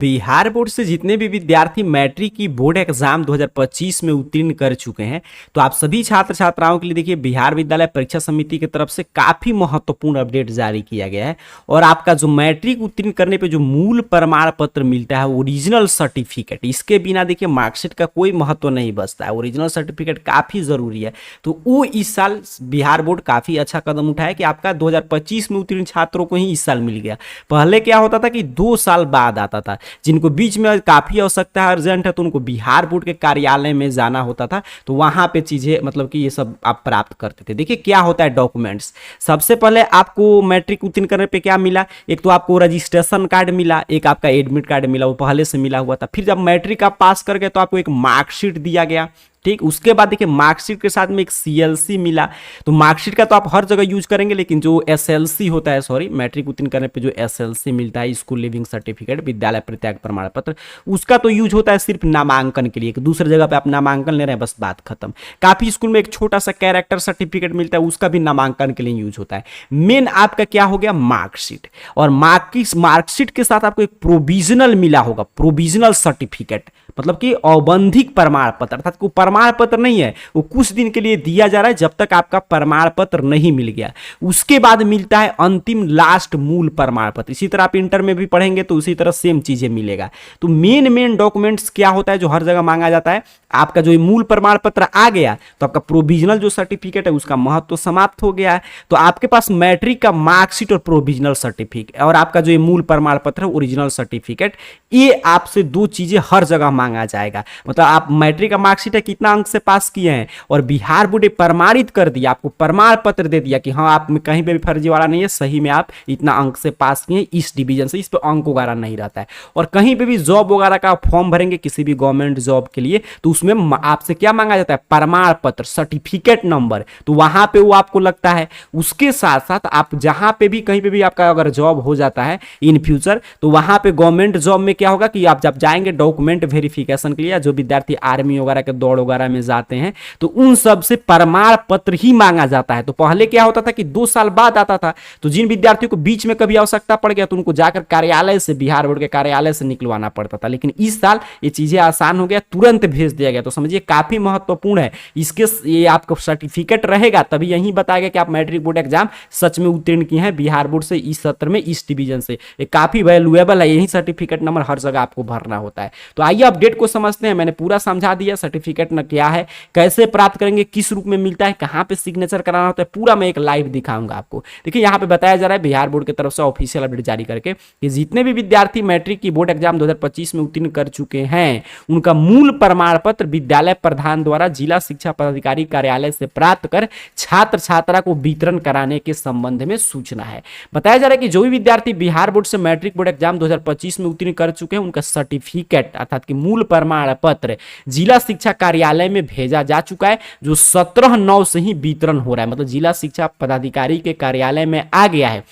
Bihar board से जितने भी विद्यार्थी मैट्रिक की बोर्ड एग्जाम 2025 में उत्तीर्ण कर चुके हैं, तो आप सभी छात्र छात्राओं के लिए देखिए बिहार विद्यालय परीक्षा समिति की तरफ से काफी महत्वपूर्ण अपडेट जारी किया गया है। और आपका जो मैट्रिक उत्तीर्ण करने पे जो मूल प्रमाण पत्र मिलता है, ओरिजिनल सर्टिफिकेट, इसके बिना देखिए मार्कशीट का कोई महत्व नहीं बचता है। ओरिजिनल सर्टिफिकेट काफी जरूरी है। तो वो इस साल बिहार बोर्ड काफी अच्छा कदम उठाया कि आपका 2025 में उत्तीर्ण छात्रों को ही इस साल मिल गया। पहले क्या होता था कि 2 साल बाद आता था। जिनको बीच में काफी आवश्यकता है, अर्जेंट है, तो उनको बिहार बोर्ड के कार्यालय में जाना होता था, तो वहां पे चीजें मतलब कि ये सब आप प्राप्त करते थे। देखिए क्या होता है डॉक्यूमेंट्स। सबसे पहले आपको मैट्रिक उत्तीर्ण करने पे क्या मिला, एक तो आपको रजिस्ट्रेशन कार्ड मिला, एक आपका एडमिट कार्ड मिला, वो पहले से मिला हुआ था। फिर जब मैट्रिक आप पास कर गए तो आपको एक मार्कशीट दिया गया। ठीक, उसके बाद देखिए मार्कशीट के साथ में एक सीएलसी मिला। तो मार्कशीट का तो आप हर जगह यूज करेंगे, लेकिन जो एसएलसी होता है, सॉरी, मैट्रिक उत्तीर्ण करने पे जो एसएलसी मिलता है, स्कूल लिविंग सर्टिफिकेट, विद्यालय परित्याग प्रमाण पत्र, उसका तो यूज होता है सिर्फ नामांकन के लिए। दूसरी जगह पे आप नामांकन ले रहे हैं, बस बात खत्म। काफी स्कूल में एक छोटा सा कैरेक्टर सर्टिफिकेट मिलता है, उसका भी नामांकन के लिए यूज होता है। मेन आपका क्या हो गया, मार्कशीट। और मार्कशीट के साथ आपको एक प्रोविजनल मिला होगा, प्रोविजनल सर्टिफिकेट, मतलब कि औबंधिक प्रमाण पत्र, अर्थात कोई प्रमाण पत्र नहीं है, वो कुछ दिन के लिए दिया जा रहा है जब तक आपका प्रमाण पत्र नहीं मिल गया। उसके बाद मिलता है अंतिम लास्ट मूल प्रमाण पत्र। इसी तरह आप इंटर में भी पढ़ेंगे तो उसी तरह सेम चीजें मिलेगा। तो मेन डॉक्यूमेंट्स क्या होता है जो हर जगह मांगा जाता है, आपका जो मूल प्रमाण पत्र आ गया तो आपका प्रोविजनल जो सर्टिफिकेट है उसका महत्व समाप्त हो गया है। तो आपके पास मैट्रिक का मार्कशीट और प्रोविजनल सर्टिफिकेट और आपका जो मूल प्रमाण पत्र है, ओरिजिनल सर्टिफिकेट, ये आपसे दो चीजें हर जगह मांगा जाएगा। मतलब आप मैट्रिक का मार्कशीट है, कितना अंक से पास किए हैं, और बिहार बोर्ड ने प्रमाणित कर दिया, आपको प्रमाण पत्र दे दिया कि हाँ आप में कहीं पे भी फर्जीवाड़ा नहीं है, सही में आप इतना अंक से पास किए इस डिवीजन से। इस पे अंक वगैरह नहीं रहता है। और कहीं पे भी जॉब वगैरह का फॉर्म भरेंगे किसी भी गवर्नमेंट जॉब के लिए, तो उसमें आपसे क्या मांगा जाता है, प्रमाण पत्र, सर्टिफिकेट नंबर, तो वहां पे वो आपको लगता है। उसके साथ साथ आप जहां पे भी कहीं पे भी आपका अगर जॉब हो जाता है इन फ्यूचर, तो वहां पे गवर्नमेंट जॉब में क्या होगा कि आप जब जाएंगे डॉक्यूमेंट वेरिफिकेशन के लिए, जो विद्यार्थी आर्मी वगैरह के दौड़ वगैरह में जाते हैं, तो उन सब से प्रमाण पत्र ही मांगा जाता है। तो पहले क्या होता था कि 2 साल बाद आता था, तो जिन विद्यार्थियों को बीच में कभी आवश्यकता पड़ गया तो उनको जाकर कार्यालय से, बिहार बोर्ड के कार्यालय से निकलवाना पड़ता था। लेकिन इस साल ये चीजें आसान हो गया, तुरंत भेज दिया गया। तो समझिए काफी महत्वपूर्ण है। इसके ये आपका सर्टिफिकेट रहेगा तभी यही बताएगा कि आप मैट्रिक बोर्ड एग्जाम सच में उत्तीर्ण किए हैं बिहार बोर्ड से, इस सत्र में, इस डिवीजन से। ये काफी वैल्यूएबल है, यही सर्टिफिकेट नंबर हर जगह आपको भरना होता है। तो आइए अपडेट को समझते हैं। मैंने पूरा समझा दिया, सर्टिफिकेट न क्या है, कैसे प्राप्त करेंगे, किस रूप में मिलता है, कहां पे सिग्नेचर कराना होता है, पूरा मैं एक लाइव दिखाऊंगा आपको। देखिए यहाँ पे बताया जा रहा है बिहार बोर्ड की तरफ से ऑफिशियल अपडेट जारी करके कि जितने भी विद्यार्थी मैट्रिक की बोर्ड एग्जाम 2025 में उत्तीर्ण कर चुके हैं, उनका मूल प्रमाण पत्र विद्यालय प्रधान द्वारा जिला शिक्षा पदाधिकारी कार्यालय से प्राप्त कर छात्र छात्रा को वितरण कराने के संबंध में सूचना है। बताया जा रहा है कि जो भी विद्यार्थी बिहार बोर्ड से मैट्रिक बोर्ड एग्जाम 2025 में उत्तीर्ण कर चुके हैं, उनका सर्टिफिकेट अर्थात कि मूल प्रमाण पत्र जिला शिक्षा कार्यालय में भेजा जा चुका है, जो 17/9 से ही वितरण हो रहा है। मतलब जिला शिक्षा पदाधिकारी के कार्यालय में आ गया है,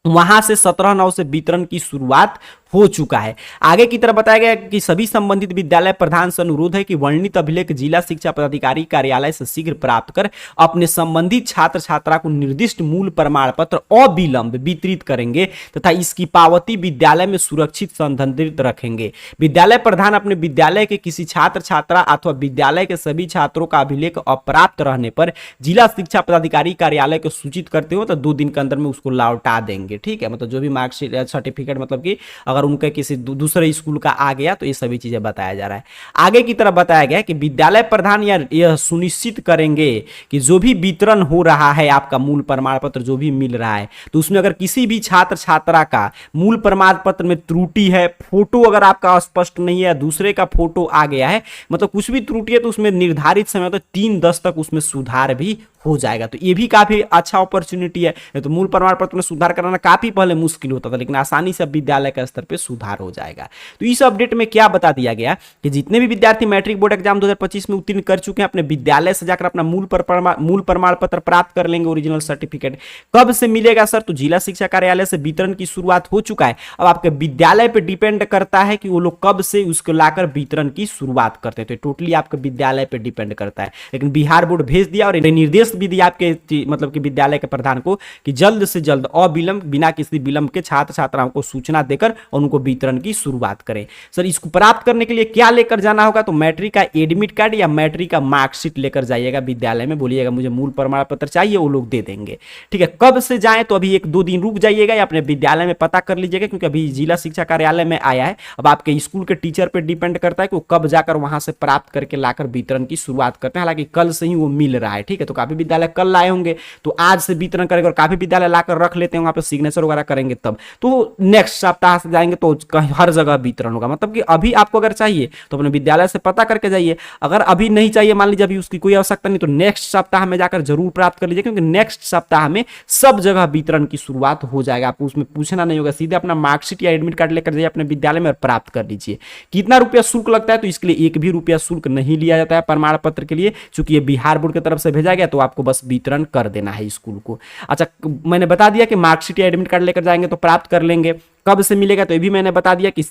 वहां से 17/9 से वितरण की शुरुआत हो चुका है। आगे की तरफ बताया गया कि सभी संबंधित विद्यालय प्रधान से अनुरोध है कि वर्णित अभिलेख जिला शिक्षा पदाधिकारी कार्यालय से शीघ्र प्राप्त कर अपने संबंधित छात्र छात्रा को निर्दिष्ट मूल प्रमाण पत्र अविलंब वितरित करेंगे तथा इसकी पावती विद्यालय में सुरक्षित संधारित रखेंगे। विद्यालय प्रधान अपने विद्यालय के किसी छात्र छात्रा अथवा विद्यालय के सभी छात्रों का अभिलेख अप्राप्त रहने पर जिला शिक्षा पदाधिकारी कार्यालय को सूचित करते हो तो 2 दिन के अंदर में उसको लौटा देंगे। ठीक है, मतलब जो भी मार्कशीट सर्टिफिकेट, मतलब कि अगर उनके किसी दूसरे स्कूल का आ गया तो ये सभी चीजें बताया जा रहा है। आगे की तरफ बताया गया कि विद्यालय प्रधान यह सुनिश्चित करेंगे कि जो भी वितरण हो रहा है, आपका मूल प्रमाण पत्र जो भी मिल रहा है, तो उसमें अगर किसी भी छात्र छात्रा का मूल प्रमाण पत्र में त्रुटि है, फोटो अगर आपका स्पष्ट नहीं है, दूसरे का फोटो आ गया है, मतलब कुछ भी त्रुटि है, तो उसमें निर्धारित समय तो 3-10 तक उसमें सुधार भी हो जाएगा। तो ये भी काफी अच्छा अपॉर्चुनिटी है। तो मूल प्रमाण पत्र में सुधार कराना काफी पहले मुश्किल होता था, लेकिन आसानी से विद्यालय के स्तर पे सुधार हो जाएगा। तो इस अपडेट में क्या बता दिया गया कि जितने भी विद्यार्थी मैट्रिक बोर्ड एग्जाम 2025 में उत्तीर्ण कर चुके हैं, अपने विद्यालय से जाकर अपना मूल प्रमाण पत्र प्राप्त कर लेंगे, ओरिजिनल सर्टिफिकेट। कब से मिलेगा सर? तो जिला शिक्षा कार्यालय से वितरण की शुरुआत हो चुका है। अब आपके विद्यालय पे डिपेंड करता है कि वो लोग कब से उसको लाकर वितरण की शुरुआत करते हैं। तो टोटली आपके विद्यालय पे डिपेंड करता है, लेकिन बिहार बोर्ड भेज दिया और निर्देश निर्देश भी दिया आपके मतलब कि विद्यालय के प्रधान को कि जल्द से जल्द अविलंब बिना किसी विलंब के छात्र छात्राओं को सूचना देकर और उनको वितरण की शुरुआत करें। सर इसको प्राप्त करने के लिए क्या लेकर जाना होगा, तो मैट्रिक का एडमिट कार्ड या मैट्रिक का मार्कशीट लेकर जाइएगा विद्यालय में, बोलिएगा मुझे मूल प्रमाण पत्र चाहिए, वो लोग दे देंगे। ठीक है, कब से जाएं, तो अभी 1-2 दिन रुक जाइएगा या अपने विद्यालय में पता कर लीजिएगा, क्योंकि अभी जिला शिक्षा कार्यालय में आया है। अब आपके स्कूल के टीचर पे डिपेंड करता है कि वो कब जाकर वहां से प्राप्त करके लाकर वितरण की शुरुआत करते हैं। हालांकि कल से ही वो मिल रहा है। ठीक है, तो काफी विद्यालय कल लाए होंगे तो आज से वितरण करेंगे, और काफी विद्यालय लाकर रख लेते हैं वहां पे सिग्नेचर वगैरह करेंगे तब, तो नेक्स्ट सप्ताह से जाएंगे तो हर जगह वितरण होगा। मतलब कि अभी आपको अगर चाहिए तो अपने विद्यालय से पता करके जाइए, अगर अभी नहीं चाहिए मान लीजिए अभी उसकी कोई आवश्यकता नहीं, तो नेक्स्ट सप्ताह में जाकर जरूर प्राप्त कर लीजिए, क्योंकि नेक्स्ट सप्ताह में सब जगह वितरण की शुरुआत हो जाएगा। आपको उसमें पूछना नहीं होगा, सीधे अपना मार्कशीट या एडमिट कार्ड लेकर जाइए अपने विद्यालय में और प्राप्त कर लीजिए। कितना रुपया शुल्क लगता है, तो इसके लिए 1 भी रुपया शुल्क नहीं लिया जाता है प्रमाण पत्र के लिए, चूंकि ये बिहार बोर्ड की तरफ से भेजा गया, तो आपको बस वितरण कर देना है स्कूल को। अच्छा, मैंने बता दिया कि मार्कशीट या एडमिट कार्ड लेकर जाएंगे तो प्राप्त कर लेंगे। कब से मिलेगा, तो ये भी मैंने बता दिया कि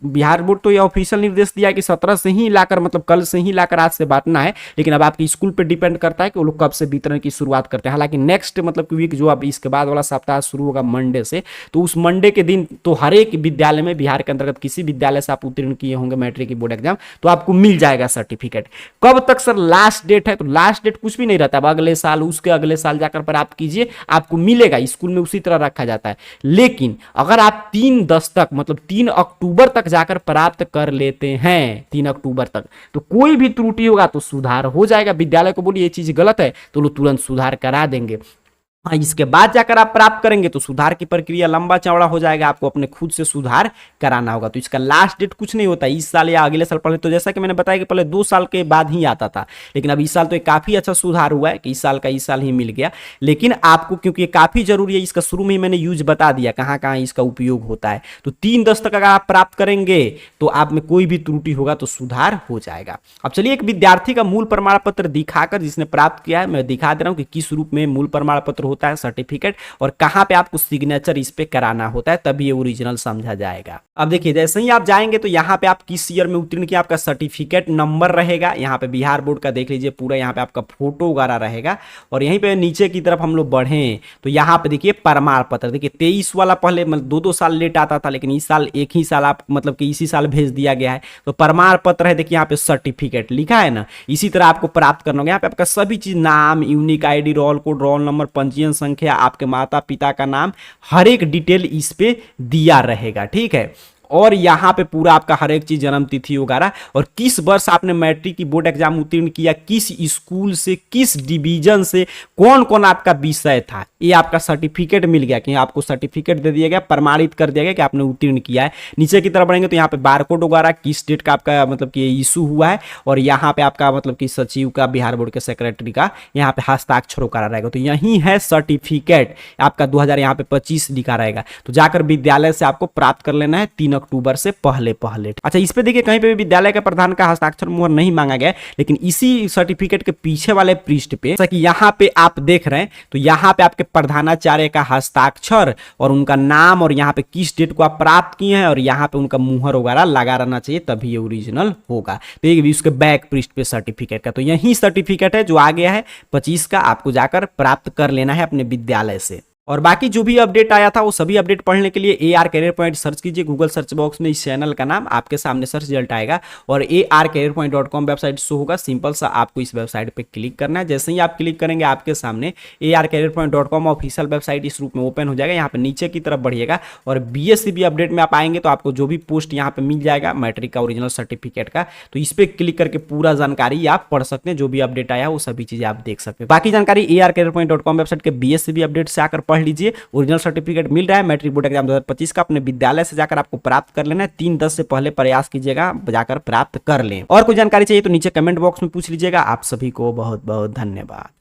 बिहार बोर्ड तो ये ऑफिशियल निर्देश दिया कि 17 से ही लाकर, मतलब कल से ही लाकर आज से बांटना है, लेकिन अब आपके स्कूल पे डिपेंड करता है कि वो लोग कब से वितरण की शुरुआत करते हैं। हालांकि नेक्स्ट मतलब कि वीक जो अब इसके बाद वाला सप्ताह शुरू होगा मंडे से, तो उस मंडे के दिन तो हर एक विद्यालय में, बिहार के अंतर्गत किसी विद्यालय से आप उत्तीर्ण किए होंगे मैट्रिक की बोर्ड एग्जाम, तो आपको मिल जाएगा सर्टिफिकेट। कब तक सर लास्ट डेट है, तो लास्ट डेट कुछ भी नहीं रहता, अब अगले साल उसके अगले साल जाकर प्राप्त कीजिए, आपको मिलेगा। स्कूल में उसी तरह रखा जाता है। लेकिन अगर आप 3/10 तक मतलब 3 अक्टूबर तक जाकर प्राप्त कर लेते हैं, 3 अक्टूबर तक, तो कोई भी त्रुटि होगा तो सुधार हो जाएगा। विद्यालय को बोलिए ये चीज गलत है तो लोग तुरंत सुधार करा देंगे। हाँ, इसके बाद जाकर आप प्राप्त करेंगे तो सुधार की प्रक्रिया लंबा चौड़ा हो जाएगा, आपको अपने खुद से सुधार कराना होगा। तो इसका लास्ट डेट कुछ नहीं होता, इस साल या अगले साल। पहले तो जैसा कि मैंने बताया कि पहले 2 साल के बाद ही आता था, लेकिन अब इस साल तो काफी अच्छा सुधार हुआ है कि इस साल का इस साल ही मिल गया। लेकिन आपको क्योंकि ये काफी जरूरी है, इसका शुरू में ही मैंने यूज बता दिया कहाँ कहाँ इसका उपयोग होता है। तो 3/10 तक अगर आप प्राप्त करेंगे तो आप में कोई भी त्रुटि होगा तो सुधार हो जाएगा। अब चलिए एक विद्यार्थी का मूल प्रमाण पत्र दिखाकर, जिसने प्राप्त किया है, मैं दिखा दे रहा हूँ कि किस रूप में मूल प्रमाण पत्र होता है, सर्टिफिकेट, और कहां पे आपको सिग्नेचर इस पे कराना होता है, तभी ये ओरिजिनल समझा जाएगा। अब देखिए जैसे ही आप जाएंगे तो यहाँ पे आप किस ईयर में उत्तीर्ण किया, आपका सर्टिफिकेट नंबर रहेगा। यहाँ पे बिहार बोर्ड का देख लीजिए पूरा, यहाँ पे आपका फोटो वगैरह रहेगा। और यहीं पे नीचे की तरफ हम लोग बढ़े तो यहाँ पे देखिए प्रमाण पत्र, देखिए 23 वाला पहले मतलब 2-2 साल लेट आता था, लेकिन इस साल एक ही साल आप मतलब कि इसी साल भेज दिया गया है। तो प्रमाण पत्र है, देखिए यहाँ पे सर्टिफिकेट लिखा है ना, इसी तरह आपको प्राप्त करना होगा। यहाँ पे आपका सभी चीज, नाम, unique ID, roll code, roll number, पंजीयन संख्या, आपके माता पिता का नाम, हर एक डिटेल इस पे दिया रहेगा। ठीक है, और यहाँ पे पूरा आपका हर एक चीज, जन्म तिथि वगैरह, और किस वर्ष आपने मैट्रिक की बोर्ड एग्जाम उत्तीर्ण किया, किस स्कूल से, किस डिवीजन से, कौन कौन आपका विषय था, ये आपका सर्टिफिकेट मिल गया कि आपको सर्टिफिकेट दे दिया गया, प्रमाणित कर दिया गया कि आपने उत्तीर्ण किया है। नीचे की तरफ बढ़ेंगे तो यहाँ पे बारकोड वगैरह, किस डेट का आपका मतलब कि इशू हुआ है, और यहाँ पे आपका मतलब कि सचिव का, बिहार बोर्ड के सेक्रेटरी का यहाँ पे हस्ताक्षर करा रहेगा। तो यही है सर्टिफिकेट आपका 2025 लिखा रहेगा। तो जाकर विद्यालय से आपको प्राप्त कर लेना है 3 अक्टूबर से पहले। अच्छा, इस पे देखिए कहीं पे भी विद्यालय के प्रधान का हस्ताक्षर मुहर नहीं मांगा गया, लेकिन इसी सर्टिफिकेट के पीछे वाले पृष्ठ पे, जैसा कि यहाँ पे आप देख रहे हैं, तो यहाँ पे आपके प्रधानाचार्य का हस्ताक्षर और उनका नाम, और यहाँ पे किस डेट को आप प्राप्त किए हैं, और यहाँ पे उनका मुहर वगैरह लगा रहना चाहिए, तभी ये ओरिजिनल होगा। तो ये उसके बैक पृष्ठ पे सर्टिफिकेट का, तो यही सर्टिफिकेट है जो आ गया है 25 का, आपको जाकर प्राप्त कर लेना है अपने विद्यालय से। और बाकी जो भी अपडेट आया था वो सभी अपडेट पढ़ने के लिए AR कैरियर पॉइंट सर्च कीजिए गूगल सर्च बॉक्स में, इस चैनल का नाम आपके सामने सर्च रिजल्ट आएगा और arcareerpoint.com वेबसाइट शो होगा। सिंपल सा आपको इस वेबसाइट पे क्लिक करना है। जैसे ही आप क्लिक करेंगे आपके सामने arcareerpoint.com ऑफिशियल वेबसाइट इस रूप में ओपन हो जाएगा। यहाँ पे नीचे की तरफ बढ़िएगा और BSCB अपडेट में आप आएंगे तो आपको जो भी पोस्ट यहाँ पे मिल जाएगा मैट्रिक का ओरिजिनल सर्टिफिकेट का, तो इस पे क्लिक करके पूरा जानकारी आप पढ़ सकते हैं। जो भी अपडेट आया वो सभी चीजें आप देख सकते हैं। बाकी जानकारी arcareerpoint.com वेबसाइट के BSCB अपडेट से आकर पढ़ लीजिए। ओरिजिनल सर्टिफिकेट मिल रहा है मैट्रिक बोर्ड एग्जाम 2025 का, अपने विद्यालय से जाकर आपको प्राप्त कर लेना है। 3/10 से पहले प्रयास कीजिएगा, जाकर प्राप्त कर लें। और कोई जानकारी चाहिए तो नीचे कमेंट बॉक्स में पूछ लीजिएगा। आप सभी को बहुत बहुत धन्यवाद।